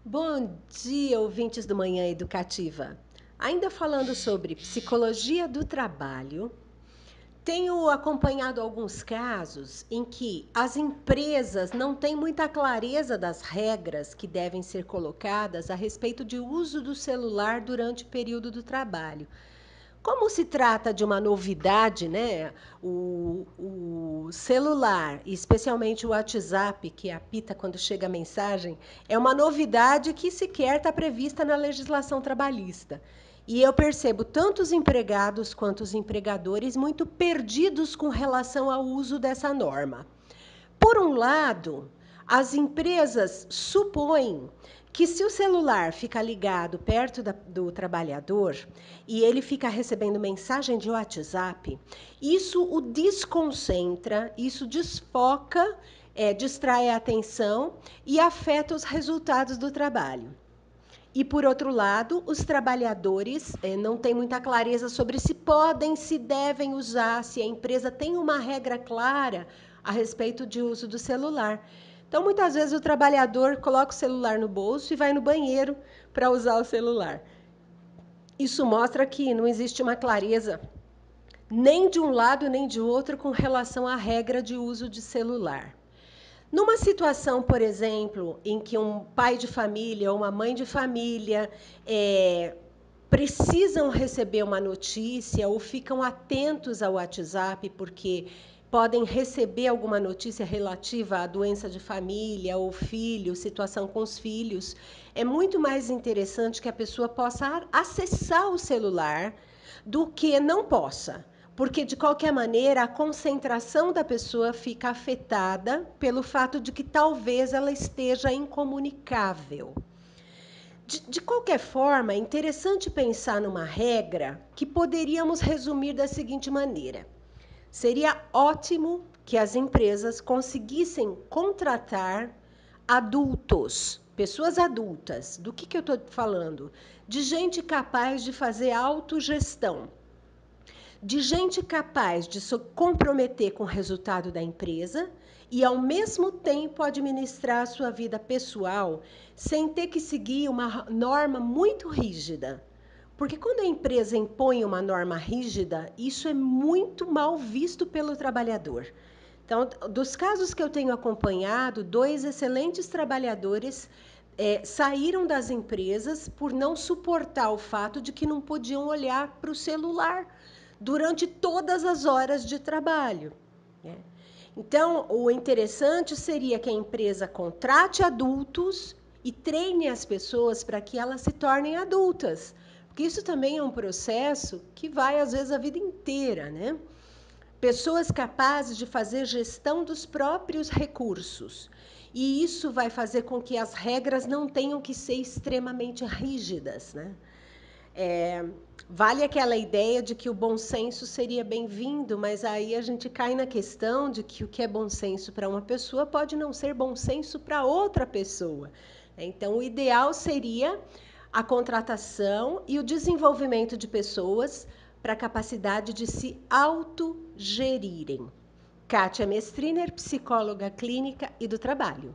Bom dia, ouvintes do Manhã Educativa. Ainda falando sobre psicologia do trabalho, tenho acompanhado alguns casos em que as empresas não têm muita clareza das regras que devem ser colocadas a respeito de uso do celular durante o período do trabalho. Como se trata de uma novidade, né? O celular, especialmente o WhatsApp, que apita quando chega a mensagem, é uma novidade que sequer está prevista na legislação trabalhista. E eu percebo tanto os empregados quanto os empregadores muito perdidos com relação ao uso dessa norma. Por um lado, as empresas supõem que se o celular fica ligado perto do trabalhador e ele fica recebendo mensagem de WhatsApp, isso o desconcentra, isso desfoca, distrai a atenção e afeta os resultados do trabalho. E, por outro lado, os trabalhadores não têm muita clareza sobre se podem, se devem usar, se a empresa tem uma regra clara a respeito de uso do celular. Então, muitas vezes, o trabalhador coloca o celular no bolso e vai no banheiro para usar o celular. Isso mostra que não existe uma clareza nem de um lado nem de outro com relação à regra de uso de celular. Numa situação, por exemplo, em que um pai de família ou uma mãe de família precisam receber uma notícia ou ficam atentos ao WhatsApp porque podem receber alguma notícia relativa à doença de família ou filho, situação com os filhos, é muito mais interessante que a pessoa possa acessar o celular do que não possa. Porque, de qualquer maneira, a concentração da pessoa fica afetada pelo fato de que talvez ela esteja incomunicável. De qualquer forma, é interessante pensar numa regra que poderíamos resumir da seguinte maneira. Seria ótimo que as empresas conseguissem contratar adultos, pessoas adultas. Do que eu estou falando? De gente capaz de fazer autogestão, de gente capaz de se comprometer com o resultado da empresa e, ao mesmo tempo, administrar a sua vida pessoal sem ter que seguir uma norma muito rígida. Porque quando a empresa impõe uma norma rígida, isso é muito mal visto pelo trabalhador. Então, dos casos que eu tenho acompanhado, 2 excelentes trabalhadores saíram das empresas por não suportar o fato de que não podiam olhar para o celular durante todas as horas de trabalho. Né? Então, o interessante seria que a empresa contrate adultos e treine as pessoas para que elas se tornem adultas. Porque isso também é um processo que vai, às vezes, a vida inteira, né? Pessoas capazes de fazer gestão dos próprios recursos. E isso vai fazer com que as regras não tenham que ser extremamente rígidas, né? Vale aquela ideia de que o bom senso seria bem-vindo, mas aí a gente cai na questão de que o que é bom senso para uma pessoa pode não ser bom senso para outra pessoa. Então, o ideal seria a contratação e o desenvolvimento de pessoas para a capacidade de se autogerirem. Kátia Mestriner, psicóloga clínica e do trabalho.